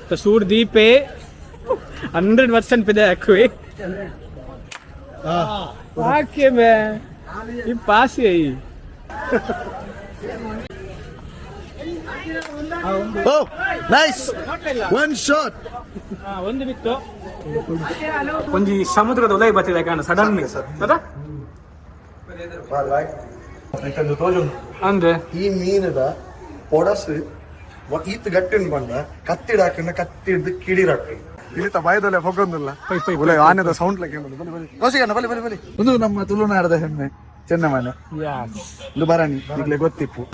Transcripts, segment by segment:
तो सूट दी पे 100% पे देखो आके मैं ये पास यही Oh, nice. One shot. ಒಂದು ಬಿತ್ತು ಒಂಜಿ ಸಮುದ್ರದ ಒಳಗೆ ಬರ್ತಿದೆ ಕಾಣ ಸಡನ್ ಅದ ಅಂದ್ರೆ ಈ ಮೀನದ ಪೊಡಸು ಈತ್ ಗಟ್ಟಿನ ಬಂದ ಕತ್ತಿಡ ಹಾಕಿನ ಕತ್ತಿಡ್ದು ಕಿಡಿರಟ್ಟು ಇಳಿತ ಬಾಯದಲ್ಲೇ ಹೋಗೋದಿಲ್ಲ ಆನೆದ ಸೌಂಡ್ ಲೆಕ್ಕ ಬಲಿ ಬಲಿ ಬಲಿ ಒಂದು ನಮ್ಮ ತುಳುನಾಡದ ಹೆಮ್ಮೆ ಚೆನ್ನಮ್ಮನ ಇದು ಬರಾಣಿ ಈಗಲೇ ಗೊತ್ತಿಪ್ಪು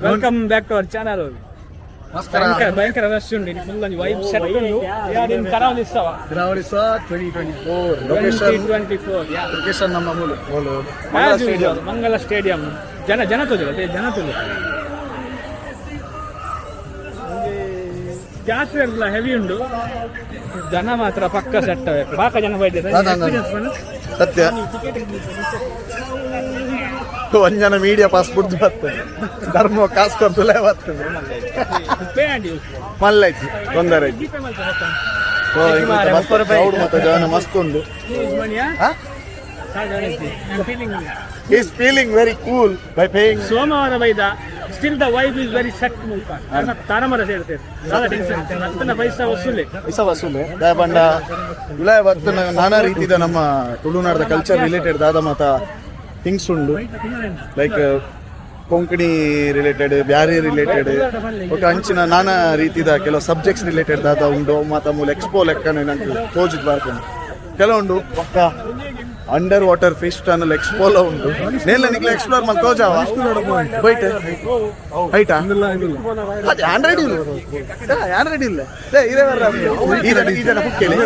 welcome back to our channel ಭಯಂಕರ ರಶ್ ಉಂಟು ಫುಲ್ ಒಂದು ವೈಬ್ ಸೆಟ್ ಉಂಟು ಕರಾವಳಿ ಉತ್ಸವ 2024 ಲೊಕೇಶನ್ ನಮ್ಮ ಮಂಗಲ ಸ್ಟೇಡಿಯಂ ಜನ ತುಳು ಜಾತ್ರೆ ಎಲ್ಲ ಹೆವಿ ಉಂಟು ಜನ ಮಾತ್ರ ಪಕ್ಕ ಸೆಟ್ ಬಾಕ ಜನ ಬೈದಿದ್ದಾರೆ ಸತ್ಯ ಒಂಜನ ಮೀಡಿಯಾ ಪಾಸ್ ಬಿಡ್ದು ಬರ್ತದೆ ಧರ್ಮ ಕಾಸು ಕೊಡ್ತಲೇ ಬರ್ತದೆ ಮಲ್ಲೈತಿ ತೊಂದರೆ ಮತ್ತೆ ಜನ ಮಸ್ತ್ ಉಂಟು is feeling very cool by paying ಸೋಮವಾರ ಬೈದ still the vibe is very set ತಾರಮರ ಸೇರ್ತೇವೆ ಪೈಸಾ ವಸೂಲೆ ಬಂಡ ಇಲ ಇವತ್ತು ನಾನಾ ರೀತಿಯ ನಮ್ಮ ತುಳುನಾಡದ ಕಲ್ಚರ್ ರಿಲೇಟೆಡ್ ದಾದ ಮಾತ ಥಿಂಗ್ಸ್ ಉಂಡು like Konkani related Beary related ఒక ಅಂಚಿನ ನಾನಾ ರೀತಿದ ಕೆಲವು ಸಬ್ಜೆಕ್ಟ್ಸ್ ರಿಲೇಟೆಡ್ ದಾದ ಉಂಡು ಮಾತ ಮೂಲ ಎಕ್ಸ್ಪೋ ಲೆಕ್ಕನೆ ನಂಗೆ ತೋಜಿದ್ ಬರ್ಕೊಂಡು ಕೆಲವುಂಡು ಪಕ್ಕ ಅಂಡರ್ ವಾಟರ್ ಫಿಶ್ ಟನಲ್ ಎಕ್ಸ್ಪೋಲ ಉಂಟು ನೇಲ ನಿಕ್ಲ ಎಕ್ಸ್ಪ್ಲೋರ್ ಮಾಡಿ ತೋಜಾವ ಬೈಟ್ ಹೈಟಾ ಅದೇ ಆಂಡ್ರಾಯ್ಡ್ ಇಲ್ಲ ಈ ಜನ ಬುಕ್ಕೆಲೆ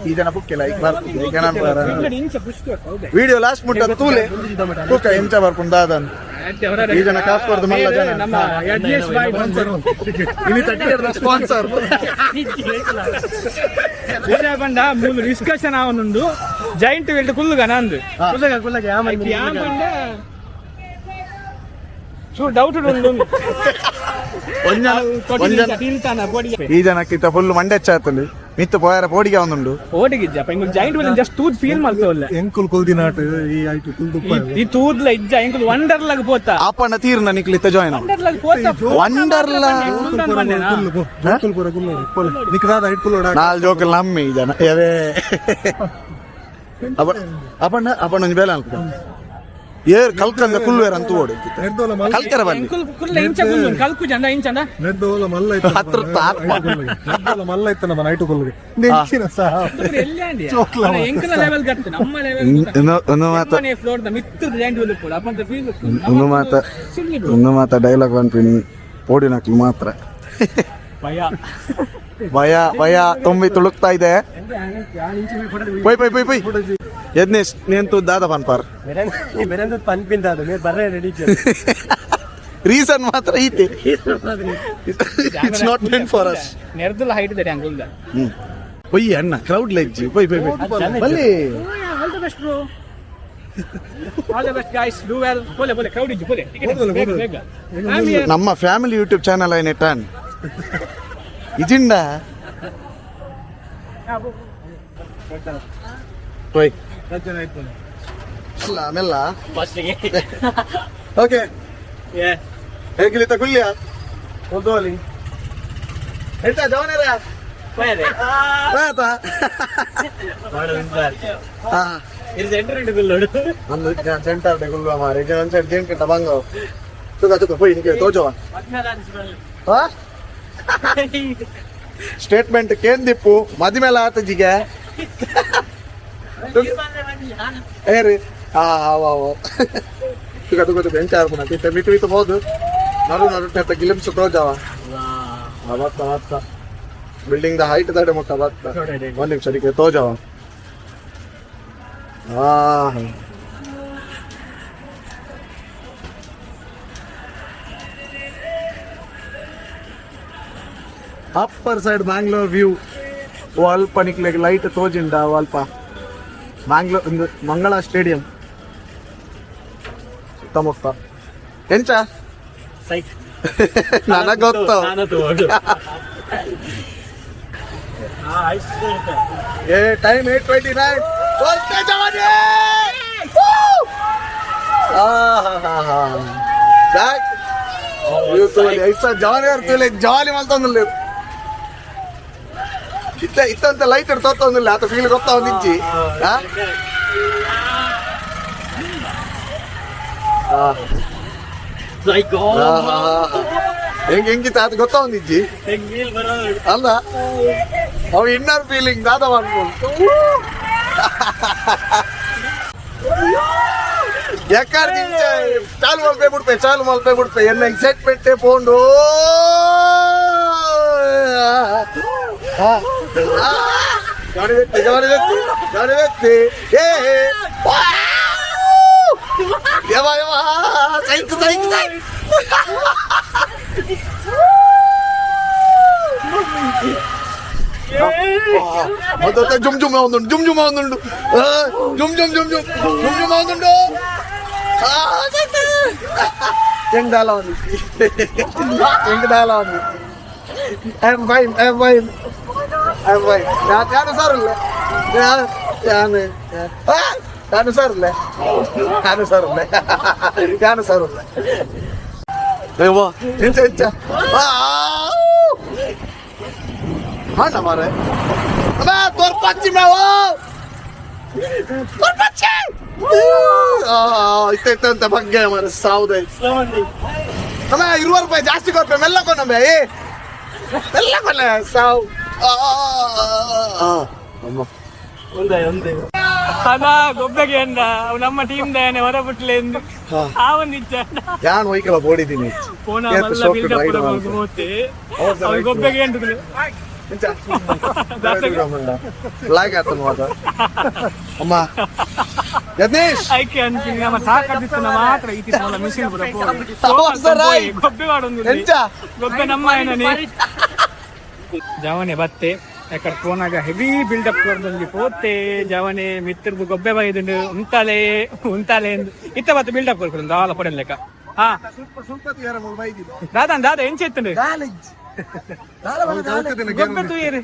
ಈ ಜನ ಬುಕ್ಕೆಲ್ಲ ಈಗ ಬರ್ತಿದೆ ಈಗ ನಾನು ವಿಡಿಯೋ ಲಾಸ್ಟ್ ಮುಟ್ಟ ತೂಲೆ ತೂಕ ಇಂಚ ಬರ್ಕೊಂಡು ದಾದನ್ ಈ ಜನ ಕಾಸು ಕೊಡ್ದು ಮಲ್ಲ ಜನ ಸ್ಪಾನ್ಸರ್ ಬಂಡ ಮೂಲ ಡಿಸ್ಕಷನ್ ಅವನುಂಡು ಜಾಯಿಂಟ್ ವೆಲ್ಟ್ ಕುಲ್ಲುಗ ನಂದು ಡೌಟ್ ಉಂಡು ಈ ಜನಕ್ಕಿಂತ ಫುಲ್ ಮಂಡೆಚ್ಚಾತಲ್ಲಿ ಮಿತ್ತು ಪೋಯಾರ ಪೋಡಿಗೆ ಅವನುಂಡು ಓಡಿಗಿಜ್ಜಪ್ಪ ಇಂಗು ಜಾಯಿಂಟ್ ವೆಲ್ ಜಸ್ಟ್ ತೂದ್ ಫೀಲ್ ಮಾಡ್ತವಲ್ಲ ಎಂಕುಲ್ ಕುಲ್ದಿನಾಟ್ ಈ ಐಟು ಕುಲ್ದು ಈ ತೂದ್ಲ ಇಜ್ಜ ಇಂಕುಲ್ ವಂಡರ್ಲಾಗ್ ಪೋತ ಆಪಣ್ಣ ತೀರ್ನ ನಿಕ್ಲಿತ್ತ ಜಾಯಿನ್ ವಂಡರ್ಲಾಗ್ ಪೋತ ವಂಡರ್ಲಾ ಕುಲ್ಪುರ ಕುಲ್ಲೋಡು ನಿಕ್ರಾದ ಐಟ್ ಕುಲ್ಲೋಡ ನಾಲ್ ಜೋಕಲ್ ನಮ್ಮಿ ಈ ಜನ ಯಾವೇ ಅಪಣ್ಣ ಒಂಜಿ ಬೇಲೆ ಅನ್ಕೊ ಏರ್ ಕಲ್ಕಂದ ಕುಲ್ವೇರ ಅಂತ ಓಡಿ ಕಲ್ಕರ ಬನ್ನಿ ಕಲ್ಕು ಜಂಡ ಇಂಚಂಡ ನೆಡ್ಡೋಲ ಮಲ್ಲ ಇತ್ತ ಹತ್ರ ಆತ್ಮ ನೆಡ್ಡೋಲ ಮಲ್ಲ ಇತ್ತ ನಮ್ಮ ನೈಟು ಕುಲ್ಗೆ ನೆಂಚಿನ ಸಹ ಎಂಕಲ ಲೆವೆಲ್ ಗತ್ತ ನಮ್ಮ ಲೆವೆಲ್ ಒಂದು ಮಾತ ಫ್ಲೋರ್ ದ ಮಿತ್ತು ಜಾಯಿಂಟ್ ವೆಲ್ ಕೂಡ ಅಪಂತ ಫೀಲ್ ಒಂದು ಮಾತ ಡೈಲಾಗ್ ಅನ್ಪಿನಿ ಓಡಿನಕ್ಲು ಮಾತ್ರ ಭಯ ತೊಂಬಿ ತುಳುಕ್ತಾ ಇದೆ ಪೈ ಯಜ್ಞೇಶ್ ನೇಂತು ದಾದ ಪನ್ಪಾರ್ ರೀಸನ್ ಮಾತ್ರ ಐತೆ it's not meant for us ನೆರ್ದಲ ಹೈಟ್ ಇದೆ ಅಂಗುಲ್ದ ಪೊಯ್ ಅಣ್ಣ ಕ್ರೌಡ್ ಲೆಜ್ಜಿ ಪೈ ಬಲ್ಲಿ all the best bro all the best guys do well ಪೊಲೆ ಕ್ರೌಡ್ ಇಜ್ಜಿ ಪೊಲೆ ಬೇಗ ನಮ್ಮ ಫ್ಯಾಮಿಲಿ ಯೂಟ್ಯೂಬ್ ಚಾನಲ್ ಐನೆ ಟನ್ ಇಜಿಂಡ ಪೊಯ್ ಮೆಲ್ಲ ಓಕೆ ಹೇಗಿಲಿತ ಕುಲ್ಯ ಹೋದೋಲಿ ಹೇಳ್ತಾ ಜವನೇರ ಸೆಂಟರ್ ಗುಲ್ವ ಮಾರಿ ಜೇನ್ ಕಿಂಟ ಬಂಗ ತುಕ ಪೊಯ್ ನಿಕ್ಕೆ ತೋಜವ ಸ್ಟೇಟ್ಮೆಂಟ್ ಕೇನ್ ದಿಪ್ಪು ಮದಿಮೇಲೆ ಆತ ಜಿಗೆ ಏರಿ ತುಕ ಬೆಂಚ ಮಿತು ಹೋದು ನಡು ಗಿಲಿಮ್ಸ್ ತೋಜವ ಬತ್ತ ಬಿಲ್ಡಿಂಗ್ ದ ಹೈಟ್ ದಾಡೆ ಮುಟ್ಟ ಬತ್ತ ಒಂದ್ ನಿಮಿಷ ತೋಜವ ಅಪ್ಪರ್ ಸೈಡ್ ಬ್ಯಾಂಗ್ಳೂರ್ ವ್ಯೂ ಅಲ್ಪ ನಿಕ್ಲಿಗೆ ಲೈಟ್ ತೋಜಿಂಡ ಅಲ್ಪ ಬ್ಯಾಂಗ್ಳೂರ್ ಒಂದು ಮಂಗಳ ಸ್ಟೇಡಿಯಂ ಸುತ್ತಮುತ್ತ ಎಂಚ ನನಗೆ ಗೊತ್ತು ಟೈಮ್ 8:29 ಬರ್ತೆ ಜವಾನಿ ಜವಾನಿ ಇರ್ತೇವೆ ಜವಾನಿ ಮಾಡ್ತಂದಿಲ್ಲ ಇತ್ತಂತ ಲೈಟ್ ಇರ್ತೊಂದಿಲ್ಲ ಆತ ಫೀಲ್ ಗೊತ್ತಾ ಒಂದಿಜ್ಜಿ ಹೆಂಗಿತ್ತ ಅದು ಗೊತ್ತಾ ಒಂದಿಜ್ಜಿ ಅಲ್ಲ ಅವ ಇನ್ನರ್ ಫೀಲಿಂಗ್ ದಾದ ಮಾಡ್ಬೋದು ಯಾಕಂದ್ರೆ ಚಾಲು ಮಲ್ಪೇ ಬಿಡ್ಪೆ ಎನ್ನ ಎಕ್ಸೈಟ್ಮೆಂಟ್ ಪೋಂಡು ಗಣವೆತ್ತಿ ಯವ ಸೈಕ್ ಜುಮ್ ಜುಮ್ అవుతుండు ಎಂಗದಾಲ ఉంది I'm fine ಯಾನು ಸಾರಲ್ಲ ಎಂಚ ಹಾಂ ಮಾರೆ ತೋರ್ಪಚ್ಚಿ ಮೇವು ಇತ್ತ ಬಗ್ಗೆ ಮಾರೆ ಸಾವುದೇ ಅಮ್ಮ 20 ರೂಪಾಯಿ ಜಾಸ್ತಿ ಕೊಡ್ಪೆ ಮೆಲ್ಲ ಕೊನಮ್ಮೆ ಮೆಲ್ಲ ಕೊನೆ ಸಾವು ಅಮ್ಮ ಅದ ಗೊಬ್ಬೆಗೆ ಅಂದ ನಮ್ಮ ಟೀಮ್ ದಾನೆ ಹೊರ ಬಿಟ್ಲೆ ಎಂದು ಆ ಒಂದಿಚ್ಚ ಯಾನ್ ಹೋಯ್ಕಲ್ಲ ಬೋಡಿದ್ದೀನಿ ಪೋನ ಮಲ್ಲ ಬಿಲ್ಡಪ್ ಹೋತೆ ಗೊಬ್ಬೆಗೆ ಅಂತಿದ್ರು ಲಾಗ್ ಆತನ ಮಾತ ಅಮ್ಮ ಯಜ್ಞೇಶ್ ಐಕೆ ಅಂತೀನಿ ನಮ್ಮ ಸಾಕಾದಿತ್ತು ಮಾತ್ರ ಈ ತಿ ಮಿಷನ್ ಬರ ಗೊಬ್ಬೆ ಮಾಡೊಂದು ಗೊಬ್ಬೆ ನಮ್ಮ ಏನನೆ ಜವನೆ ಬತ್ತೆ ಯಾಕಡೆ ಫೋನಾಗ ಹೆವಿ ಬಿಲ್ಡಪ್ ಕೊಡ್ದಂಗೆ ಪೋತೆ ಜವನೆ ಮಿತ್ರದು ಗೊಬ್ಬೆ ಬೈದುಂಡು ಉಂತಾಲೆ ಎಂದು ಇತ್ತ ಬತ್ತೆ ಬಿಲ್ಡಪ್ ಕೊಡ್ಕೊಂಡು ದಾಲ ಪಡೆನ್ ಲೆಕ್ಕ ಹಾ ದಾದಾ ಎಂಚ ಎತ್ತಂಡು ಗೊಬ್ಬೆ ತೂಯೇರಿ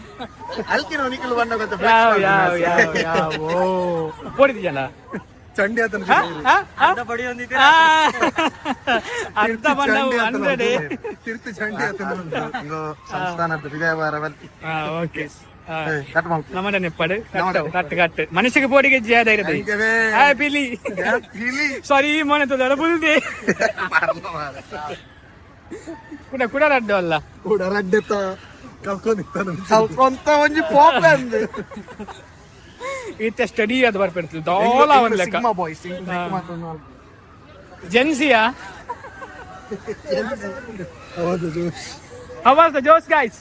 ಪೋಡಿದ್ಯಲ್ಲ ಚಂಡಿ ಅರ್ಧ ಬಣ್ಣವು 100 ತಿರ್ತಿ ಚಂಡಿ ಸಂಸ್ಥಾನದ ವಿಜಯವಾರವಲ್ಲಿ ಓಕೆ നമ്മുടെ നെപ്പാട് കട്ട് മനുഷ്യക്ക് പോടിക്ക് ചെയ്യാതായിരുന്നു പിലി സോറി മോനെ തോടെ പുൽദേ ಕೂಡ ಕೂಡ ರಡ್ಡು ಅಲ್ಲ ಕೂಡ ರಡ್ಡೆತ್ತ ಕಲ್ಕೊಂಡಿರ್ತಾನೆ ಕಲ್ಕೊಂತ ಒಂಜಿ ಪೋಪ್ಲೆಂದು ಈತ ಸ್ಟಡಿ ಅದು ಬರ್ಪಿಡ್ತು ದೋಲ ಅವನ್ ಲೆಕ್ಕ ಸಿಗ್ಮಾ ಬಾಯ್ಸ್ ಜೆನ್ಸಿಯಾ ಹೌದು josh how was the josh guys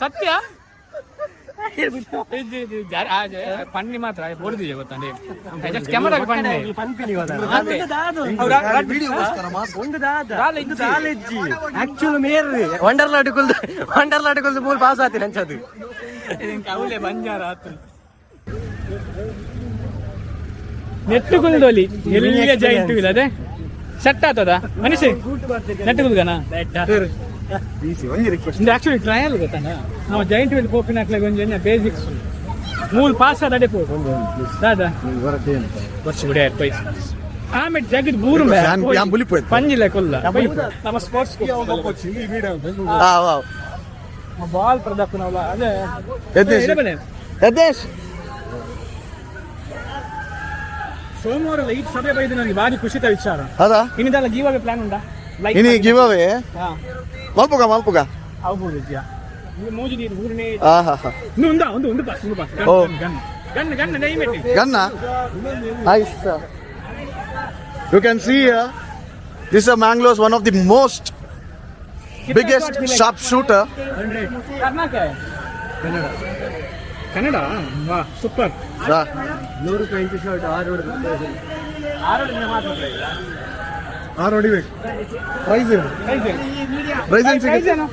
ಸತ್ಯ ಪನ್ನಿ ಮಾತ್ರ ಹೊಡೆದಿದೆ ಗೊತ್ತಾನೆ ಕ್ಯಾಮರಾ ವಂಡರ್ಲಾಟಿಕಲ್ ಮೂಲ ಪಾಸ್ ಆತಿ ನಂಚದು ಅವಲೇ ಬಂಜಾರ ಆತು ನೆಟ್ಟುಗುಲ್ದೋಲಿ ಎಲ್ಲಿಗೆ ಜಾಯಿಂಟ್ ಇಲ್ಲ ಅದೇ ಸೆಟ್ ಆಗ್ತದ ಮನುಷ್ಯ ನೆಟ್ಟುಗುಲ್ಗನ ಆಕ್ಚುಲಿ ಟ್ರಯಲ್ ಗೊತ್ತಾನ ನಾವು ಜಾಯಿಂಟ್ ವೀಲ್ ಪೋಪಿನ ಹಾಕ್ಲಾಗ ಒಂದು ಬೇಸಿಕ್ಸ್ ಮೂಲ ಪಾಸ್ ಅದೇ ಪೋ ದಾದಾ ವರ್ಷ ಬಿಡ ಪೈಸ ಆಮೇಲೆ ಜಗದ್ ಮೂರು ಪಂಜಿಲ್ಲ ಕೊಲ್ಲ ನಮ್ಮ ಸ್ಪೋರ್ಟ್ಸ್ ಬಾಲ್ ಪ್ರದಪ್ಪ ನಾವಲ್ಲ ಅದೇ ಸೋಮವಾರ ಲೈಟ್ ಸಭೆ ಬೈದು ನನಗೆ ಭಾರಿ ಖುಷಿತ ವಿಚಾರ ಹೌದಾ ಇನ್ನಿದೆಲ್ಲ ಗಿವ್ ಅವೇ ಪ್ಲಾನ್ ಉಂಟಾ ಇನಿ ಗಿವ್ ಅವೇ ಮಲ್ಪುಗ ಆಗ್ಬೋದು ಇದೆಯಾ ಮೂಜಿ ನೀರು ಊರಿನೇ ಒಂದು ಪಾಸ್ ಓ ಗನ್ ನೈಮೆಟ್ಟಿ ಗನ್ನ nice you can see here this is Mangalore's one of the most biggest sharpshooter Kannada ವಾ ಸೂಪರ್ 100 ರೂಪಾಯಿ ಶರ್ಟ್ 6 ಮಾತ್ರ 6 ಹೊಡಿಬೇಕು. ಪ್ರೈಸ್ ಏನು? ಪ್ರೈಸ್ ಏನು?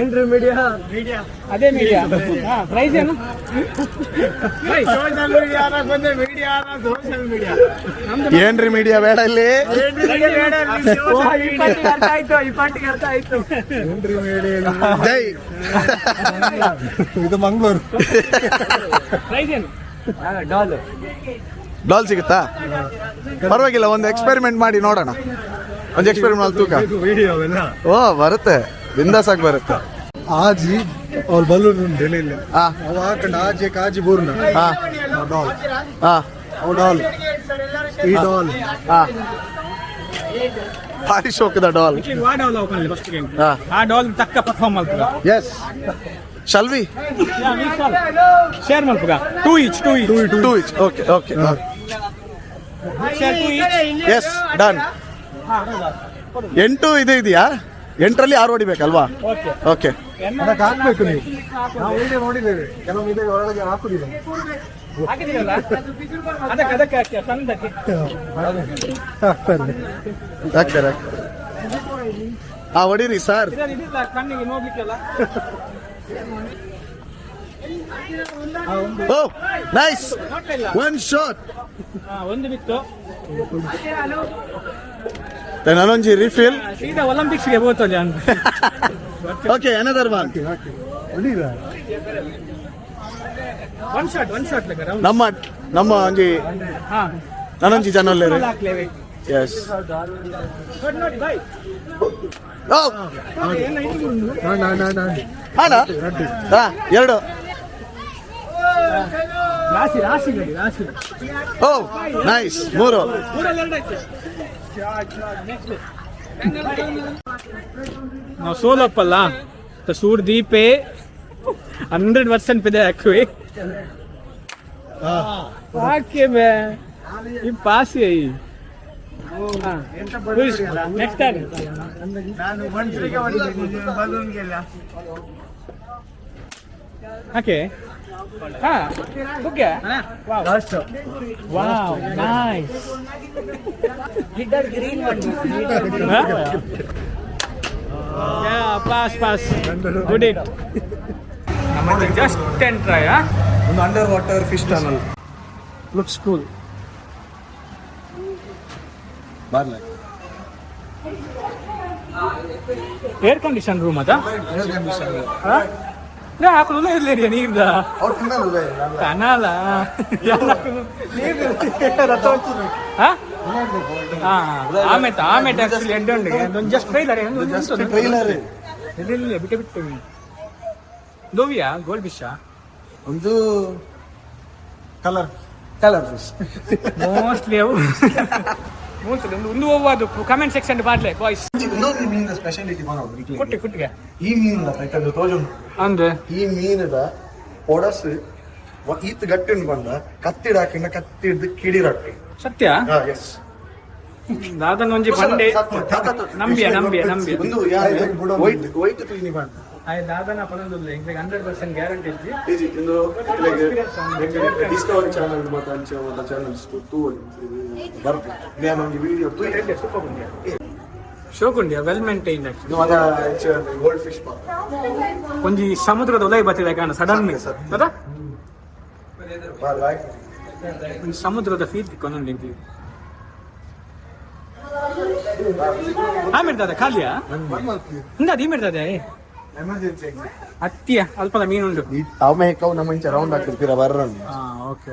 ಏನ್ರಿ ಮೀಡಿಯಾ? ಅದೇ ಮೀಡಿಯಾ. ಪ್ರೈಸ್ ಏನು? ಏನ್ರಿ ಮೀಡಿಯಾ ಬೇಡ ಇಲ್ಲಿ. ಅರ್ಥ ಆಯ್ತು, ಈ ಪಾರ್ಟಿಗೆ ಅರ್ಥ ಆಯ್ತು. ಜೈ. ಇದು ಮಂಗಳೂರು. ಪ್ರೈಸ್ ಏನು? ಡಾಲ್ ಸಿಗುತ್ತಾ? ಪರವಾಗಿಲ್ಲ, ಒಂದು ಎಕ್ಸ್ಪೆರಿಮೆಂಟ್ ಮಾಡಿ ನೋಡೋಣ. ಒಂದು ಎಕ್ಸ್ಪೆರಿಮೆಂಟ್ ಮಾಡಿ ತೂಕ. ವಿಡಿಯೋ ಎಲ್ಲ ಓ ಬರುತ್ತೆ, ಬಿಂದಾಸ್ ಆಗಿ ಬರುತ್ತೆ. ಆಜಿ ಅವ್ರು ಬಲೂನ್ ಡೆಲಿಲ್ಲ ಹಾ ಅವ ಹಾಕೊಂಡು ಆಜಿ ಕಾಜಿ ಬೂರ್ನ ಹಾ ಡಾಲ್ ಹಾ ಅವ್ ಡಾಲ್ ಈ ಡಾಲ್ ಹಾ ಭಾರಿ ಶೋಕದ ಡಾಲ್. ಹಾ ಆ ಡಾಲ್ ತಕ್ಕ ಪರ್ಫಾರ್ಮ್ ಮಾಡ್ತದ. ಎಸ್ ಶಾಲ್ ವಿ ಶೇರ್ ಮಾಡ್ತದ. 2 each. Okay okay share 2 each. Yes done. 8 ಇದು ಇದೆಯಾ? 8ರಲ್ಲಿ 6 ಹೊಡಿಬೇಕಲ್ವಾ? ಓಕೆ. ಓಕೆ ಅದಕ್ಕೆ ಹಾಕ್ಬೇಕು ನೀವು. ನಾವು ವಿಡಿಯೋ ನೋಡಿದ್ದೇವೆ, ಕೆಲವು ಇದೆ ಒಳಗೆ ಹಾಕುದಿಲ್ಲ. ಹಾಕಿದ್ದೀರಲ್ಲ, ಅದಕ್ಕೆ ಹಾಕಿ ಸಣ್ಣದಕ್ಕೆ. ಹಾಕ್ತಾರೆ. ಹಾಕ್ತಾರೆ. ಹಾ ಹೊಡೀರಿ ಸರ್. ಇದಿಲ್ಲ ಕಣ್ಣಿಗೆ ನೋಡ್ಲಿಕ್ಕೆಲ್ಲ. Oh nice, one shot. ಒಂದು ಬಿತ್ತು. ನನೊಂಜಿ ರಿಫಿಲ್. ಸೀದಾ ಒಲಿಂಪಿಕ್ಸ್ಗೆ ಹೋಗ್ತದೆ ಅಂತ. Okay another one. ಹೊಡೀರ ಒನ್ ಶಾಟ್ ಲೆಕ್ಕ ರೌಂಡ್. ನಮ್ಮ ಒಂಜಿ ಹಾ ನನೊಂಜಿ ಜನಲ್ಲೇ ಹಾಕ್ಲೇವೆ. ಎಸ್. ನೋಡಿ ಬಾಯ್. ಓ ಹಾಡ ಹಾ 2. ರಾಶಿ. ಓ ನೈಸ್ 3. ನಾವು ಸೋಲಪ್ಪಲ್ಲ ಸೂರ್ ದೀಪೆ 100% पे ಹಾಕುವೆ. ಹಾಕಿ ಬೇ ಈ ಪಾಸ್ yi. ನೆಕ್ಸ್ಟ್ ಟೈಮ್ ನಾನು ಮನ್ಸಿಗೆ ಒಂದು ಬಲೂನ್ ಗೆಲ್ಲ. ಓಕೆ. ಹಾ okay. Wow nice. Leader green one. Pass good it. ನಮ್ಮದು ಜಸ್ಟ್ ಎಂಟ್ರೈ. ಒಂದು under water fish tunnel. Looks cool. ಬರ್ಲ ಏರ್ ಕಂಡೀಷನ್ ರೂಮ್ ಅದ. ಹಾಕಲು ಇರ್ಲಿ ನೀರ್ದ ಅವ್ರು ತಿನ್ನಲ್ಲ ಕನಲ ಆಮೇಲೆ ಆಕ್ಚುಲಿ ಎಡ್ಡೆ ಉಂಡೆ ಜಸ್ಟ್ ಟ್ರೈಲರ್ ಬಿಟ್ಟು ದೋವಿಯಾ ಗೋಲ್ಡ್ ಫಿಶ್ ಒಂದು ಕಲರ್ ಫಿಶ್ ಮೋಸ್ಟ್ಲಿ ಅವು ಒಂದು ಹೋಗೋದು ಕಮೆಂಟ್ ಸೆಕ್ಷನ್ ಬಾಡ್ಲೆ ಬಾಯ್ಸ್. ಇನ್ನೊಂದು ಮೀನಿನ ಸ್ಪೆಷಾಲಿಟಿ ಮಾಡೋದು ಕುಟ್ಟಿಗೆ ಈ ಮೀನಿನ ತೈತಂದು ತೋಜುಂಡು ಅಂದ್ರೆ ಈ ಮೀನದ ಪೊಡಸ್ ಈತ್ ಗಟ್ಟಿನ ಬಂದ ಕತ್ತಿಡ ಹಾಕಿಂದ ಕತ್ತಿಡ್ದು ಕಿಡಿರಟ್ಟಿ ಸತ್ಯ ಎಸ್ ದಾದನ್ ಒಂಜಿ ಬಂಡೆ ನಂಬಿಯ ಒಂದು ವೈಟ್ ಕ್ಲೀನಿ ಬಂದ ದಾದನ ಪರದಿಲ್ಲ ಈಗ 100% ಗ್ಯಾರಂಟಿ ಇದ್ದಿ ಇಂದು ಡಿಸ್ಕವರಿ ಚಾನಲ್ ಮತ್ತೆ ಚಾನಲ್ಸ್ ತೂ ಬರ್ತು ನಾನು ಒಂದು ವಿಡಿಯೋ ತೂ ಸೂಪರ್ ಬಂದಿದೆ ಶೋಕುಂಡಿಯ ವೆಲ್ ಮೇಂಟೈನ್ ಗೋಲ್ಡ್ ಫಿಶ್ ಒಂಜಿ ಸಮುದ್ರದ ಒಲೈ ಬತ್ತಿದೆ ಕಾಣ ಸಡನ್ ಅದ ಒಂದು ಸಮುದ್ರದ ಫೀಲ್ ತಿಕ್ಕೊಂಡಿ ಆಮೇಲೆ ಖಾಲಿಯಾ ಹಿಂದೆ ಇರ್ತದೆ ಎಮರ್ಜೆನ್ಸಿ ಹತ್ತಿಯ ಅಲ್ಪದ ಮೀನುಂಡು ಅವೇ ಕವು ನಮ್ಮ ಇಂಚ ರೌಂಡ್ ಹಾಕಿರ್ತೀರ ಬರ್ರನ್ನು ಓಕೆ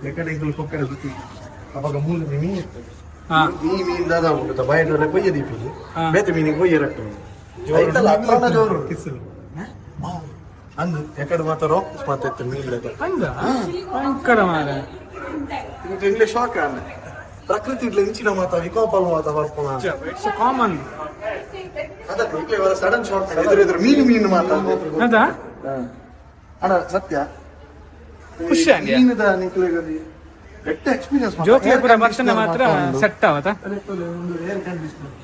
ಎಕಡೆ ಇಂಕಲು ಕೊಕ್ಕಡೆ ಸುತ್ತಿ ಅವಾಗ ಮೂಲ ಮೀನು ಇರ್ತದೆ ಈ ಮೀನು ದಾದ ಉಂಟು ಬಯಟೋರೆ ಕೊಯ್ಯ ದೀಪಿಗೆ ಬೇತೆ ಮೀನಿಗೆ ಕೊಯ್ಯ ರಟ್ಟು ಐತಲ್ಲ ಅತ್ರನ ಜೋರು ಕಿಸಲು ಅಂದು ಎಕಡೆ ಮಾತ್ರ ರೋಕ್ಸ್ ಮಾತಾಯ್ತು ಮೀನು ಹಂಗ ಭಯಂಕರ ಮಾರ ಇಂಗ್ಲಿಷ್ ಶಾಕ್ ಅಲ್ಲ ಪ್ರಕೃತಿ ಇಡ್ಲಿ ಇಂಚಿನ ಮಾತಾ ವಿಕೋಪಲ್ ಮಾತಾ ಬರ್ಪಣ ಇಟ್ಸ್ ಕಾಮನ್ ಅದಕ್ಕೆ ಇಡ್ಲಿ ವರ ಸಡನ್ ಶಾಕ್ ಎದುರು ಮೀನು ಮಾತಾ ಅದಾ ಅಣ್ಣ ಸತ್ಯ ಖುಷಿ ಆಗಿದೆ ಮೀನದ ನಿಕ್ಲಿಗಲ್ಲಿ ಕೆಟ್ಟ ಎಕ್ಸ್ಪೀರಿಯನ್ಸ್ ಜೋಕ್ಲೇಪುರ ಬರ್ತನೆ ಮಾತ್ರ ಸೆಟ್ ಆವತ್ತ ಒಂದು ಏರ್ ಕಂಡೀಷನರ್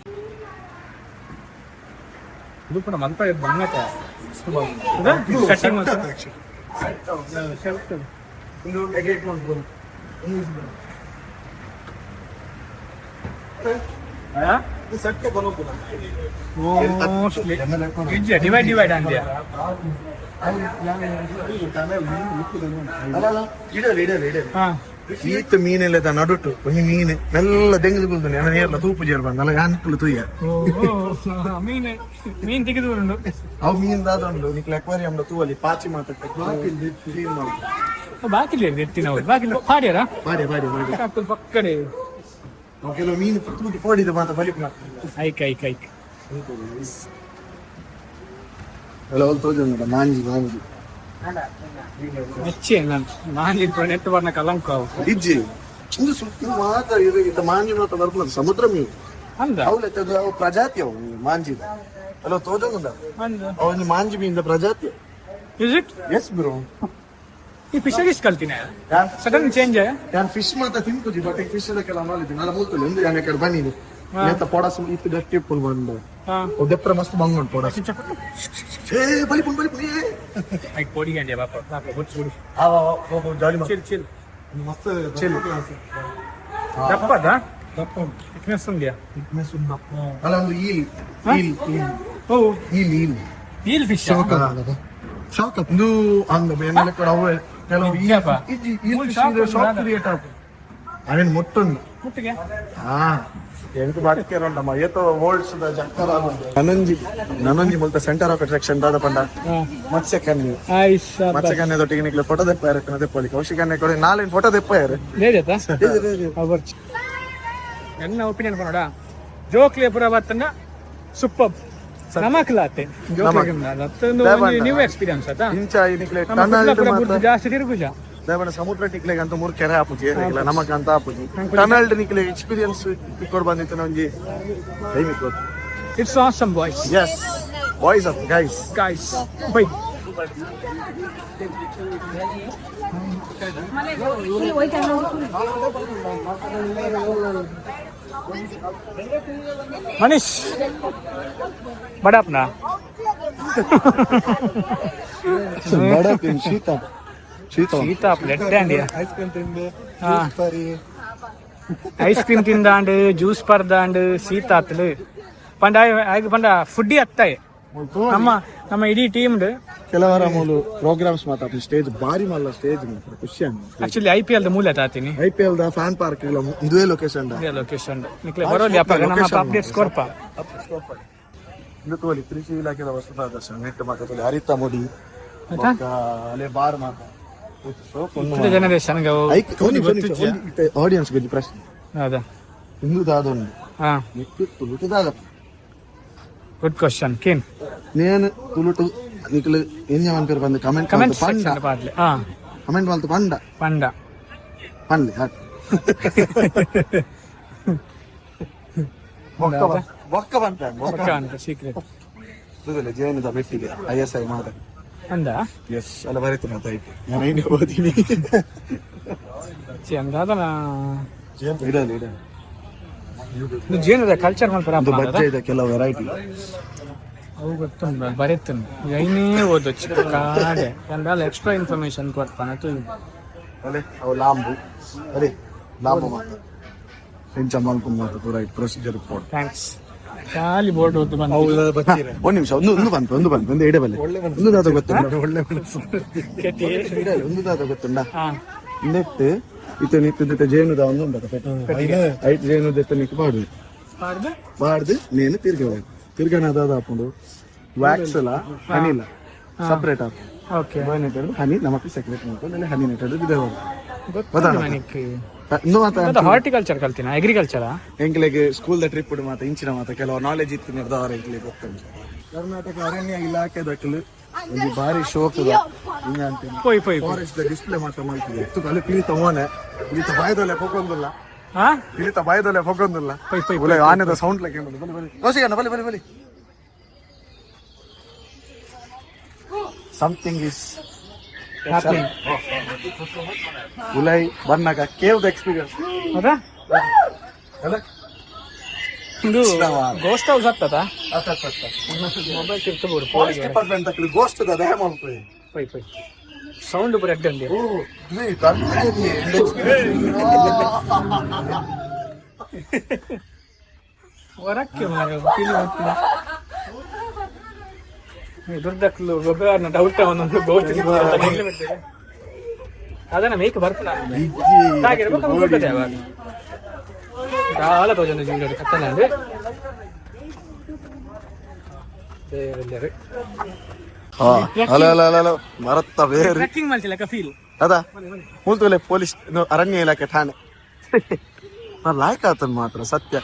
ಇದು ಕೂಡ ಮಂತ ಬಂಗತ ಕಟ್ಟಿಂಗ್ ಒಂದು ಎಗೇಟ್ ಮಾಡ್ಬೋದು ಸೆಟ್ಟೆ ಬರೋದಿಲ್ಲ ಡಿವೈಡ್ ಅಂದ್ಯಾ ಈತ ಮೀನೆಲ್ಲ ನಡುಟು ಒಂದು ಮೀನು ಮೆಲ್ಲ ದೆಂಗದು ಬಂದು ನನ್ನ ನೇರ್ಲ ತೂಪು ಜೇರ್ ಬಂದ ಅಲ್ಲ ಅನ್ಕುಲು ತುಯ್ಯ ಮೀನ್ ತೆಗೆದು ಅವು ಮೀನ್ ದಾದಂಡು ನಿಕ್ಲ ಅಕ್ವಾರಿಯಂ ತೂವಲ್ಲಿ ಪಾಚಿ ಮಾತಾಡ್ತಾರೆ ಕ್ಲೀನ್ ಮಾಡಿ ಬಾಕಿಲ್ಲ ಎತ್ತಿನ ಬಾಕಿಲ್ಲ ಪಾಡ್ಯಾರ ಮಾಡಿ ಪಕ್ಕಡೆ ನಾವು ಕೆಲವು ಮೀನು ತೂಟಿ ಪೋಡಿದ ಮಾತ್ರ ಬಲಿಪುನ ಐಕ್ ಎಲ್ಲ ಹೊಲ್ ತೋಜ ಮಾಂಜಿ ಹೆಚ್ಚೆ ನಾನು ನೆಟ್ಟು ಬರ್ನ ಕಲಂಕ ಇಜ್ಜಿ ಇಂದು ಸುತ್ತ ಮಾತ್ರ ಇತ್ತ ಮಾಂಜಿ ಮಾತ್ರ ಬರ್ಬೋದು ಸಮುದ್ರ ಮೀನು ಅಂದ ಅವಲೆತ್ತದು ಅವು ಪ್ರಜಾತಿ ಅವು ಮಾಂಜಿ ಅಲ್ಲ ತೋಜಂದ ಅವನು ಮಾಂಜಿ ಮೀನಿಂದ ಪ್ರಜಾತಿ ಇಸ್ ಇಟ್ ಎಸ್ ಬ್ರೋ ಈ ಫಿಶರೀಸ್ ಕಲ್ತೀನಿ ಸಡನ್ ಚೇಂಜ್ ನಾನು ಫಿಶ್ ಮಾತ್ರ ತಿನ್ಕುಜಿ ಬಟ್ ಫಿಶ್ ಕೆಲವು ನಾಲೆಜ್ ನಾನು ಮೂರ್ತಲ್ಲ ಒಂದು ನಾನು ಕಡೆ ಬನ್ನಿ ನೆತ್ತ ಪೊಡಸ್ ಇತ್ತು ಗಟ್ಟಿ ಪುಲ್ ಬಂದು ದೆಪ್ರ ಮಸ್ತ್ ಬಂಗೊಂಡು ಪೊಡಸ್ ಏ ಬಲಿಪುನ್ ಐಕ್ ಪೋಡಿ ಗಂಡೆ ಬಾಪ ಹುಚ್ಚುಡಿ ಜಾಲಿ ಚಿಲ್ ಮಸ್ತ್ ಚಿಲ್ ದಪ್ಪದ ಥಿಕ್ನೆಸ್ ಉಂಡ್ಯಾ ಅಲ್ಲ ಒಂದು ಈಲ್ ಓ ಈಲ್ ಈಲ್ ಫಿಶ್ ಶಾಕ್ ಇದು ಅಂದ ಬೇನೆಲ್ಲ ಕೂಡ ಅವು ಕೆಲವು ಇಲ್ಲಪ್ಪ ಶಾಕ್ ಕ್ರಿಯೇಟ್ ಆಗ ಅವೇನು ಮುಟ್ಟೊಂದು ಮುಟ್ಟಿಗೆ ಎಂಟು ಬಾಟಿಕೆರೊಂಡಮ್ಮ ಏತೋ ವರ್ಲ್ಡ್ಸ್ ದ ಜಕ್ಕರ ನನಂಜಿ ಮುಲ್ತ ಸೆಂಟರ್ ಆಫ್ ಅಟ್ರಾಕ್ಷನ್ ದಾದ ಪಂಡ ಮತ್ಸ್ಯಕನ್ಯೆ ಮತ್ಸ್ಯಕನ್ಯದೊಟ್ಟಿಗೆ ನಿಕ್ಲೆ ಫೋಟೋ ದೆಪ್ಪಾರ ದೆಪ್ಪಲಿ ಕೌಶಿಕನ್ಯೆ ಕೂಡ ನಾಳಿನ ಫೋಟೋ ದೆಪ್ಪಾರ ನನ್ನ ಒಪಿನಿಯನ್ ಪನ್ನೋಡ ಜೋಕ್ಲೆ ಪುರ ಬತ್ತನ ಸೂಪರ್ ನಮಕ್ಲಾತೆ ನ್ಯೂ ಎಕ್ಸ್ಪೀರಿಯನ್ಸ್ ಆತ ಇಂಚ ನಿಕ್ಲೆ ಟನಲ್ ಜಾಸ್ತಿ ತಿರುಗುಜ ದೇವನ ಸಮುದ್ರ ನಿಕ್ಲೆಗೆ ಅಂತ ಮೂರು ಕೆರೆ ಹಾಪುಜಿ ನಮಕ್ ಅಂತ ಹಾಪುಜಿ ಟನಲ್ಡ್ ನಿಕ್ಲೆ ಎಕ್ಸ್ಪೀರಿಯನ್ಸ್ ತಿಕ್ಕೊಂಡು ಬಂದಿತ್ತು ನಮ್ಗೆ ಟೈಮ್ ಇತ್ತು it's awesome boys yes boys ಆಫ್ ಗೈಸ್ ಬೈ ಮನೀಶ್ ಬಡಪ್ನಾ ಶೀತ ಪ್ಲೇಟ್ ಐಸ್ ಕ್ರೀಮ್ ತಿಂದಾಂಡ್ ಜ್ಯೂಸ್ ಪರ್ದಾಂಡ್ ಶೀತ ಆತ್ಲು ಪಂಡ ಪಂಡ ಫುಡ್ಡಿ ಅತ್ತಾಯ ನಮ್ಮ ಇಡೀ ಟೀಮ್ ಕೆಲವರ ಮೂಲ ಪ್ರೋಗ್ರಾಮ್ಸ್ ಮಾತಾಡ್ತೀನಿ ಸ್ಟೇಜ್ ಬಾರಿ ಮಲ್ಲ ಸ್ಟೇಜ್ ಮಾತ್ರ ಖುಷಿ ಆಕ್ಚುಲಿ IPL ದ ಮೂಲ ತಾತೀನಿ IPL ದ ಫ್ಯಾನ್ ಪಾರ್ಕ್ ಇದುವೇ ಲೊಕೇಶನ್ ನಿಕ್ಲೆ ಬರೋಲಿ ಅಪ್ಪ ನಮ್ಮ ಅಪ್ಡೇಟ್ಸ್ ಕೊರ್ಪ ಇಂದು ಕೃಷಿ ಇಲಾಖೆದ ವಸ್ತು ಪ್ರದರ್ಶನ ನೆಟ್ ಮಾತಾಡಲಿ ಹರಿತ ಮುಡಿ ಅಲೆ ಬಾರ್ ಮಾತಾ ಜನರೇಷನ್ ಆಡಿಯನ್ಸ್ ಗೆ ಪ್ರಶ್ನೆ ಹೌದಾ ಹಿಂದೂ ದಾದೊಂದು ಹಾ ತುಳುಟು ದಾದ ಗುಡ್ ಕ್ವಶನ್ ಕೇನ್ నేను ತುಳುಟು ನಿಕಲು ಎಂಜಾಯ್ ಪೇರು ಬಂದು ಕಮೆಂಟ್ ಸೆಕ್ಷನ್ ಪಾಡ್ಲೆ ಹಾ ಕಮೆಂಟ್ ಮಾಡ್ತು ಪಂಡ ಪಂಡ್ಲೆ ಬೊಕ್ಕ ಬಂತ ಸೀಕ್ರೆಟ್ ಜೇನದ ಬೆಟ್ಟಿಗೆ ISI ಮಾದ ಅಂದ ಎಸ್ ಅಲ್ಲ ಬರೀತೀನಿ ಅಂತ ಐತಿ ನಾನು ಐನೇ ಓದಿನಿ ಚಂದಾದನ ಇಡಲಿ ಜೇನದ ಕಲ್ಚರ್ ಮಾಡ್ತಾರ ಬಜ್ಜೆ ಇದೆ ಕೆಲವು ವೆರೈಟಿ ಅವು ಗೊತ್ತುಂಟು ಬರೀತೀನಿ ಐನೇ ಓದು ಚಿಕ್ಕ ಕಾಡೆ ಎಂದಾಲ ಎಕ್ಸ್ಟ್ರಾ ಇನ್ಫಾರ್ಮೇಶನ್ ಕೊಡ್ತಾನೆ ಅಲೆ ಅವು ಲಾಂಬು ಅರೆ ಲಾಂಬು ಮಾತ ಹೆಂಚ ಮಲ್ಕೊಂಡು ಮಾತ ಪೂರ ಪ್ರೊಸೀಜರ್ ರಿಪೋರ್ಟ್ ಥ್ಯಾಂಕ್ಸ್ ಖಾಲಿ ಬೋರ್ಡ್ ಓದು ಬಂದು ಒಂದು ನಿಮಿಷ ಒಂದು ಬಂತು ಒಂದು ಎಡೆ ಬಲ್ಲೆ ಒಂದು ದಾದ ಗೊತ್ತುಂಡ ಒಳ್ಳೆ ಒಂದು ದಾದ ಗೊತ್ತುಂಡ ನೆಟ್ಟು ಇತ ನಿತ್ತು ಜೇನುದ ಒಂದು ಉಂಟ ಐದು ಜೇನುದ ನಿಕ್ಕು ಬಾಡ್ದು ನೇನು ತಿರ್ಗಣ ಅದಾದ ಹಾಕೊಂಡು ವ್ಯಾಕ್ಸ್ ಎಲ್ಲ ಹನಿ ಇಲ್ಲ ಸಪ್ರೇಟ್ ಹಾಕು ಓಕೆ ಹನಿ ನಮಕ್ ಸೆಕ್ರೆಟ್ ಮಾಡ್ಕೊಂಡು ಹನಿ ನೆಟ್ಟದು ಇನ್ನು ಹಾರ್ಟಿಕಲ್ಚರ್ ಕಲ್ತಿನ ಅಗ್ರಿಕಲ್ಚರ್ ಎಂಕ್ಲೆಗೆ ಸ್ಕೂಲ್ ದ ಟ್ರಿಪ್ ಮಾತ ಇಂಚಿನ ಮಾತ ಕೆಲವು ನಾಲೆಜ್ ಇತ್ತು ನಿರ್ಧಾರ ಎಂಕ್ಲೆಗೆ ಗೊತ್ತುಂಟು ಕರ್ನಾಟಕ ಅರಣ್ಯ ಇಲಾಖೆ ದಕ್ಕಲು ಒಂದು ಬಾರಿ ಶೋಕದ ಫಾರೆಸ್ಟ್ ಡಿಸ್ಪ್ಲೇ ಮಾತ್ರ ಮಾಡ್ತಿದೆ ಅಲ್ಲಿ ಪೀಳಿತ ಓನೆ ಇಳಿತ ಬಾಯದಲ್ಲೇ ಹೋಗೊಂದಿಲ್ಲ ಇಳಿತ ಬಾಯದಲ್ಲೇ ಹೋಗೊಂದಿಲ್ಲ ಆನೆದ ಸೌಂಡ್ ಲೆಕ್ಕ ಬಲಿ ಸಮಥಿಂಗ್ ಇಸ್ ಉಲೈ ಬನ್ನಾಗ ಕೇವ್ ದ ಎಕ್ಸ್ಪೀರಿಯನ್ಸ್ ಹೌದಾ ಇದು ಗೋಸ್ಟ್ ಹೌಸ್ ಆಗ್ತದ ಮೊಬೈಲ್ ತಿರ್ಕಬಹುದು ಫಾರೆಸ್ಟ್ ಡಿಪಾರ್ಟ್ಮೆಂಟ್ ತಕ್ಕಲಿ ಗೋಸ್ಟ್ ದ ದಹ ಮಾಡ್ಕೊಳ್ಳಿ ಪೈ ಸೌಂಡ್ ಬ್ರೆಡ್ ಅಲ್ಲಿ ಹೊರಕ್ಕೆ ದುರ್ದಕ್ಕಲು ಗೊಬ್ಬರ ಡೌಟ್ ಅವನೊಂದು ಅದನ್ನ ಮೇಕ್ ಬರ್ತಾನೆ చాలా రోజులు చూడాడు కట్టనండి ಹಲೋ ಮರತ್ತ ಬೇರೆ ಟ್ರೆಕ್ಕಿಂಗ್ ಮಾಡ್ತಿಲ್ಲ ಫೀಲ್ ಅದಾ ಮೂಲ್ತುಲೆ ಪೊಲೀಸ್ ಅರಣ್ಯ ಇಲಾಖೆ ಠಾಣೆ ಲಾಯ್ಕ್ ಆತನ್ ಮಾತ್ರ ಸತ್ಯ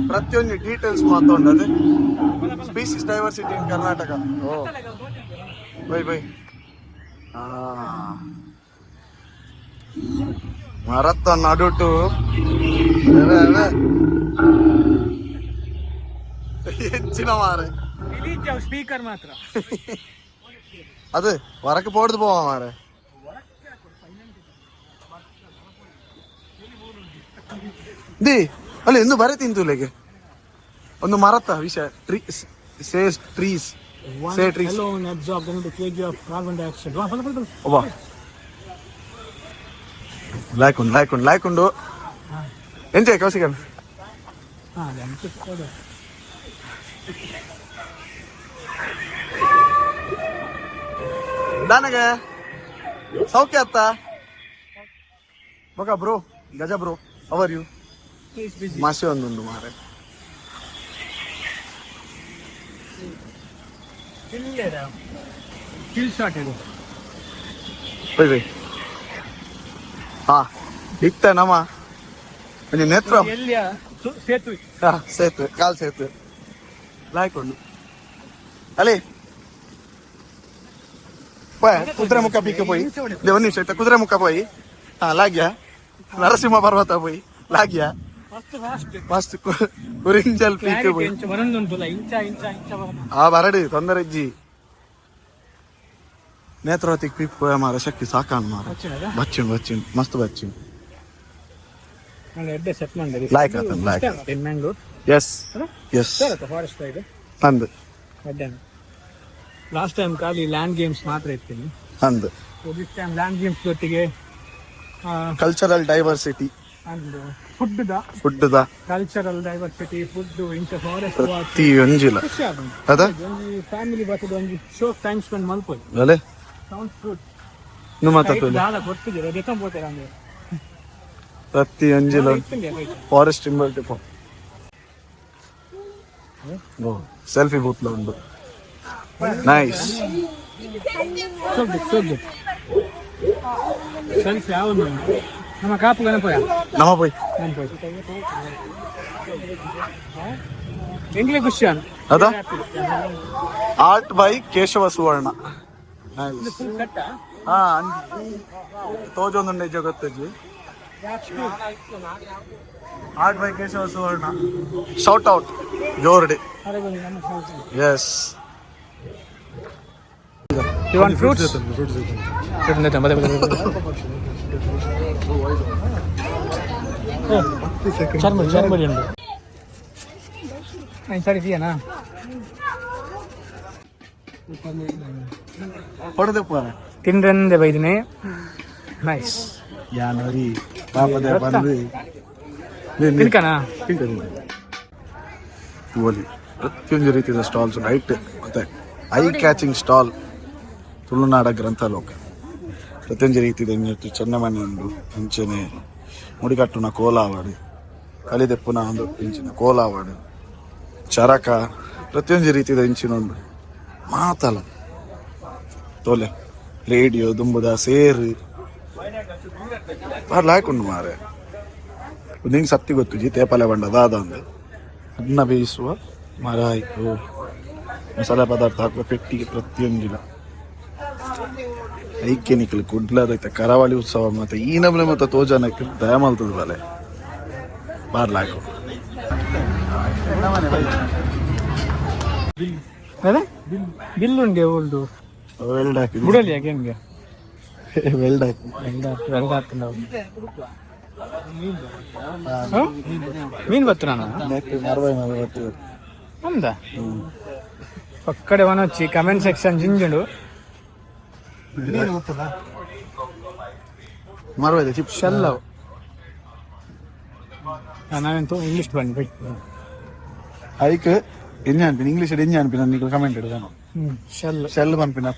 ಪ್ರತಿಯೊಂದು ಡೀಟೇಲ್ಸ್ ಮಾತಾಡೋದು ಸ್ಪೀಸಿಸ್ ಡೈವರ್ಸಿಟಿ ಇನ್ ಕರ್ನಾಟಕ ಓ ಬೈ ಮರತ್ತ ನಡುಟು ಹೆಚ್ಚಿನ ಮಾರೆ ಸ್ಪೀಕರ್ ಮಾತ್ರ അത് വറക്ക് പോടുത്ത് പോവാ മാറെ അല്ല എന്ന് വരെ തിന്തൂലേക്ക് ഒന്ന് മറത്ത വിഷ ട്രീസ് ലാക്കുണ്ട് ಎಂಜಾಯ್ ಕೌಶಿಕನ್ ನನಗೆ ಸೌಖ್ಯ ಅತ್ತ ಮಗ ಬ್ರೋ ಗಜ ಬ್ರೋ ಅವರ್ ಯು ಮಾಸಿ ಒಂದೊಂದು ಮಾರೆ ಬೈ ಹಾ ಇತ್ತ ನಮ್ಮ ನೇತ್ರ ಸೇತುವೆ ಕಾಲ್ ಸೇತುವೆ ಲಾಯ್ಕೊಂಡು ಅಲೇ ಕುದುರೆ ಮುಖ ಪೀಕೆ ಪೋಯಿ ಒಂದು ನಿಮಿಷ ಆಯ್ತಾ ಕುದುರೆ ಮುಖ ಪೋಯಿ ಹಾ ಲಾಗ್ಯ ನರಸಿಂಹ ಪರ್ವತ ಪೋಯಿ ಲಾಗ್ಯ ಮಸ್ತ್ ಕುರಿಂಜಲ್ ಪೀಕೆ ಪೋಯಿ ಆ ಬರಡು ತೊಂದರೆ ಇಜ್ಜಿ ನೇತ್ರಾವತಿಗೆ ಪೀಕ್ ಪೋಯ ಮಾರ ಶಕ್ತಿ ಸಾಕಾನ್ ಮಾರ ಬಚ್ಚಿನ್ ಮಸ್ತ್ ಬಚ್ಚಿನ್ ಲಾಯ್ಕ್ ಆತನ್ ಲಾಯ್ಕ್ ಎಸ್ ನಂದು ಲಾಸ್ಟ್ ಟೈಮ್ ಖಾಲಿ ಲ್ಯಾಂಡ್ ಗೇಮ್ಸ್ ಮಾತ್ರ ಇರ್ತೀನಿ ನಂದು ದಿಸ್ ಟೈಮ್ ಲ್ಯಾಂಡ್ ಗೇಮ್ಸ್ ಜೊತೆಗೆ cultural diversity and food cultural diversity food ಇಂಚ ಫಾರೆಸ್ಟ್ ಪ್ರತಿಯೊಂಜಿಲ್ಲ ಅದ ಫ್ಯಾಮಿಲಿ ಬರ್ತದೆ ಒಂದು ಶೋ ಟೈಮ್ ಸ್ಪೆಂಡ್ ಮಾಡ್ಕೊಳ್ಳಿ ಅಲೆ ಸೌಂಡ್ಸ್ ಗುಡ್ ಇನ್ನು ಮಾತಾಡ್ತೇವೆ ದಾದ ಗೊತ್ತಿದೆ ರೆಕಂಬೋತೀರ ಅಂದ್ರೆ ಪ್ರತಿಯೊಂಜಿಲ್ಲ ಫಾರೆಸ್ಟ್ ಇಂಬರ್ಟಿ ಸೆಲ್ಫಿ ಬೂತ್ಲ ಉಂಟು ನೈಸ್ ಸೆಲ್ಫಿ ಯಾವುದು ನಮ್ಮ ಕಾಪು ನೆನಪೋಯ ನಮ್ಮ ಪೋಯ್ ಎಂಗ್ಲೇ ಖುಷಿಯಾನ್ ಅದ ಆರ್ಟ್ ಬೈ ಕೇಶವ ಸುವರ್ಣ ಹಾ ತೋಜೊಂದುಂಡೆ ಜಗತ್ತಜ್ಜಿ art by Keshava Suvarna shout out ಜೋರ್ಡೆ ಎಸ್ You want fruits? ಚರ್ಮಡಿ ಉಂಟು ಸರಿ ಇದೆಯಾ ಹೊಡೆದಪ್ಪ ತಿಂಡ್ರಂದೆ ಬೈದಿನಿ ನೈಸ್ ಯಾನರಿ ಪಾಪದ ಬಂದು ತಿನ್ಕನಾ ಓಲಿ ಪ್ರತಿಯೊಂದು ರೀತಿಯ ಸ್ಟಾಲ್ಸ್ ಲೈಟ್ ಮತ್ತೆ ಐ ಕ್ಯಾಚಿಂಗ್ ಸ್ಟಾಲ್ ತುಳುನಾಡ ಗ್ರಂಥಾಲೋಕ ಪ್ರತಿಯೊಂದು ರೀತಿಯ ಚೆನ್ನಮನೆ ಉಂಡು ಇಂಚನೆ ಮುಡಿಕಟ್ಟುನ ಕೋಲಾವಾಡು ಕಲಿದೆಪ್ಪುನ ಒಂದು ಇಂಚಿನ ಕೋಲಾವಾಡು ಚರಕ ಪ್ರತಿಯೊಂದು ರೀತಿಯ ಇಂಚಿನ ಉಂಡು ಮಾತಲ್ಲ ತೋಲೆ ರೇಡಿಯೋ ದುಂಬುದ ಸೇರು ಲಾಯ್ಕೊಂಡು ಮಾರೆ ನಿಂಗೆ ಸತ್ತಿ ಗೊತ್ತು ತೇಪಲೆ ಬಂಡ ದಾದ ಅಂದ್ರೆ ಅನ್ನ ಬೇಯಿಸುವ ಮರ ಆಯ್ತು ಮಸಾಲೆ ಪದಾರ್ಥ ಹಾಕುವ ಪೆಟ್ಟಿಗೆ ಪ್ರತಿಯೊಂದಿಲ್ಲ ಐಕ್ಯನಿಕಲ್ ಕುಡ್ಲದೈತೆ ಕರಾವಳಿ ಉತ್ಸವ ಮತ್ತೆ ಈ ನಮ್ಲೆ ಮತ್ತೆ ತೋಜನಕ್ಕೆ ದಯ ಮಲ್ತದ ಬಲೆ ಬಾರ್ಲಾಕು ಬಿಲ್ಲುಂಡೆ ಓಲ್ಡು ವೆಲ್ಡ್ ಹಾಕಿ ಬಿಡಲಿ ಯಾಕೆ ಹೆಂಗೆ ವೆಲ್ಡ್ ಹಾಕಿ ವೆಲ್ಡ್ ಹಾಕ್ತೀನಿ ನಾವು ಮೀನು ಬತ್ತು ನಾನು ಅಂದ ಒಕ್ಕಡೆ ವನೊಚ್ಚಿ ಕಮೆಂಟ್ ಸೆಕ್ಷನ್ ಜಿಂಜುಂಡು ಮರವೈದೆ ಚಿಪ್ ಶೆಲ್ಲವು ನಾವೆಂತೂ ಇಂಗ್ಲಿಷ್ ಬಂದ್ವಿ. ಐಕ್ ಎಂಜ ಅನ್ಪಿನ ಇಂಗ್ಲೀಷ್ ಎಂಜ ಅನ್ಪಿನ ನೀವು ಕಮೆಂಟ್ ಇಡೋದು. ಶೆಲ್ ಶೆಲ್ ಪನ್ಪಿನ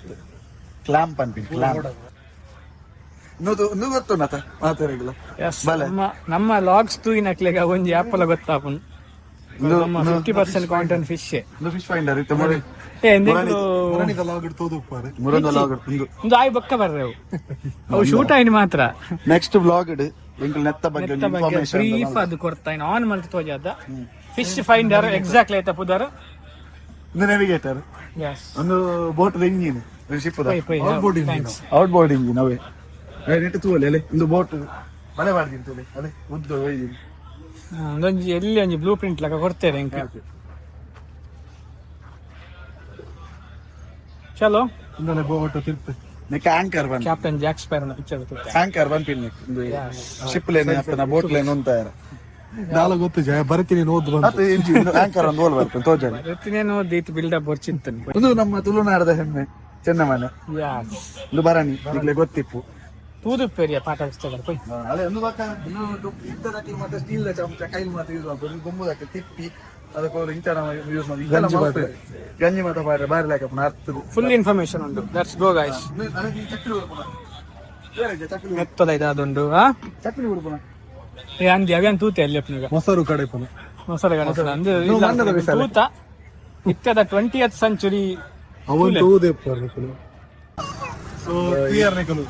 ಕ್ಲಾಂಪ್ ಅನ್ಪಿನ ಕ್ಲಾಂಪ್ నువ్వు వస్తున్నా మాట్లాడగల ನಮ್ಮ ಲಾಗ್ಸ್ ತೂಗಿನಕ್ಲೆಗ ಒಂಜಿ ಆಪಲ ಗೊತ್ತಾಪುನ್ 50% ಕಾಂಟೆಂಟ್ ಫಿಶ್ ಫಿಶ್ ಫೈಂಡರ್ ಇತ್ತ ಮೊರೆ ಮುರಣಿದ ಲಾಗ್ ತೋದುಪ್ಪಾರೆ ಮುರಣಿದ ಲಾಗ್ ಒಂದು ಆಯ್ ಬಕ್ಕ ಬರ್ರೆ ಅವು ಶೂಟ್ ಆಯ್ನಿ ಮಾತ್ರ. ನೆಕ್ಸ್ಟ್ ವ್ಲಾಗ್ ಇಡು ಎಂಕಲ್ ನೆತ್ತ ಬಗ್ಗೆ ಇನ್ಫಾರ್ಮೇಷನ್ ಬ್ರೀಫ್ ಅದು ಕೊಡ್ತಾ ಇನ್ ಆನ್ ಮಲ್ತ ತೋಜಾದ ಫಿಶ್ ಫೈಂಡರ್ ಎಕ್ಸಾಕ್ಟ್ಲಿ ಐತ ಪುದರ್ ಒಂದು ನೇವಿಗೇಟರ್ ಒಂದು boat engine ship outboard engine ಅವೇ ನೆಟ್ಟು ತೂಲೆ ಅಲೆ ಒಂದು ಬೋಟ್ ಮನೆ ಮಾಡ್ತೀನಿ ತೂಲೆ ಅಲೆ ಉದ್ದ ಒಯ್ದೀನಿ ಒಂದೊಂಜಿ ಎಲ್ಲಿ ಒಂಜಿ ಬ್ಲೂ ಪ್ರಿಂಟ್ ಲೆಕ್ಕ ಕೊಡ್ತೇವೆ ಇಂಕ. ಚಲೋ ಇಂದನೆ ಬೋಟ್ ತಿರ್ತೆ ನೆಕ್ ಆಂಕರ್ ಬನ್ captain Jack spiro picture anchor ಬನ್ ಪಿನ್ ಒಂದು ಶಿಪ್ ಲೇನೆ ಅಪ್ಪನ ಬೋಟ್ ಲೇನೆ ಅಂತ ಯಾರ ನಾಲ ಗೊತ್ತು ಜಯ ಬರ್ತೀನಿ ಓದ್ ಬಂತು ಅದು ಇಂಜಿನ್ ಆಂಕರ್ ಒಂದು ಓಲ್ ಬರ್ತದೆ ತೋಜನೆ ಎತ್ತಿನೇನೋ ದೀತ್ ಬಿಲ್ಡಪ್ ಬರ್ಚಿತ್ತನ್ ಒಂದು ನಮ್ಮ ತುಳುನಾಡದ ಹೆಮ್ಮೆ ಚೆನ್ನಮ್ಮನ ಒಂದು ಬರಣಿ ಈಗಲೇ ಗೊತ್ತಿಪ್ಪು ತೂದು ಪೇರಿಯ ಪಾಠ ಪುಸ್ತಕ ಕೊಯ್ ಅಲೆ ಒಂದು ಬಕ್ಕ ಇದ್ದದಕ್ಕೆ ಮತ್ತೆ ಸ್ಟೀಲ್ ಚಮಚ ಕೈಲಿ ಮತ್ತೆ ಯೂಸ್ ಮಾಡ್ಬೋದು ಗೊಮ್ಮುದಕ್ಕೆ ತಿಪ್ಪಿ ಅದಕ್ಕೆ ಇಂಚ ಯೂಸ್ ಮಾಡಿ ಗಂಜಿ ಮಾತ ಬಾರಿ ಲೆಕ್ಕ ಅರ್ಥದು ಫುಲ್ ಇನ್ಫಾರ್ಮೇಶನ್ ಉಂಟು. Let's go guys. ಮೆತ್ತದ ಇದೊಂದು ಚಟ್ನಿ ಹುಡುಪನ ಅಂದಿ ಅವ್ಯಾನ್ ತೂತೆ ಅಲ್ಲಿ ಅಪ್ಪನಿಗ ಮೊಸರು ಕಡೆ ಪುನ ಮೊಸರು ಗಣಸನ ಅಂದ್ರೆ ತೂತ ಇತ್ತದ 20th century ಅವನ್ ತೂದೆ ಪರ್ನೆ ಪುನ ಸೊ ಕ್ಲಿಯರ್ ನೆಕಲು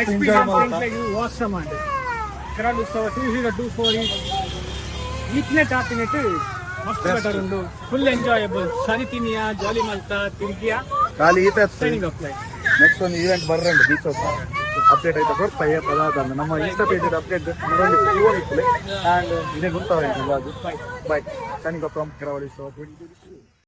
experience like you awesome and Kerala so 2024 is itne tatinete mast better undu full enjoyable saritinia jolly malta tirgiya ಖಾಲಿ ಈತ training of life. ನೆಕ್ಸ್ಟ್ ಒಂದು ಈವೆಂಟ್ ಬರ್ರಂಡು ಬೀಚ್ ಅಪ್ಡೇಟ್ ಆಯ್ತಾ ಕೊಡ್ತಾ ಪದಾರ್ಥ ನಮ್ಮ ಇನ್ಸ್ಟಾ ಪೇಜ್ ಅಪ್ಡೇಟ್ ನೋಡಿ and ಇದೇ ಗೊತ್ತಾಯ್ತು ಬಾಯ್ ಸನಿಂಗ್ ಫ್ರಮ್ ಕರಾವಳಿ ಸೊ